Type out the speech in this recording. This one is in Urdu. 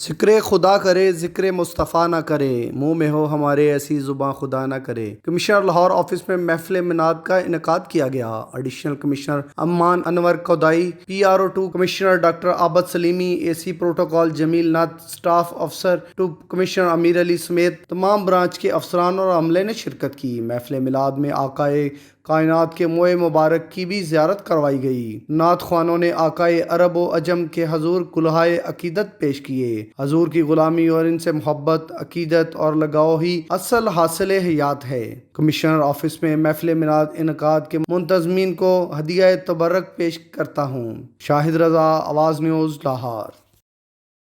ذکر خدا کرے ذکر مصطفیٰ نہ کرے، منہ میں ہو ہمارے ایسی زباں خدا نہ کرے۔ کمشنر لاہور آفس میں محفل میلاد کا انعقاد کیا گیا۔ ایڈیشنل کمشنر امان انور کودائی، PRO2 کمشنر ڈاکٹر عابد سلیمی، AC پروٹوکول جمیل ناتھ، اسٹاف افسر 2 کمشنر امیر علی سمیت تمام برانچ کے افسران اور عملے نے شرکت کی۔ محفل میلاد میں آقائے کائنات کے موئے مبارک کی بھی زیارت کروائی گئی۔ نعت خوانوں نے آقائے عرب و عجم کے حضور کلہائے عقیدت پیش کیے۔ حضور کی غلامی اور ان سے محبت، عقیدت اور لگاؤ ہی اصل حاصل حیات ہے۔ کمشنر آفس میں محفل میلاد انعقاد کے منتظمین کو ہدیہ تبرک پیش کرتا ہوں۔ شاہد رضا، آواز نیوز، لاہور۔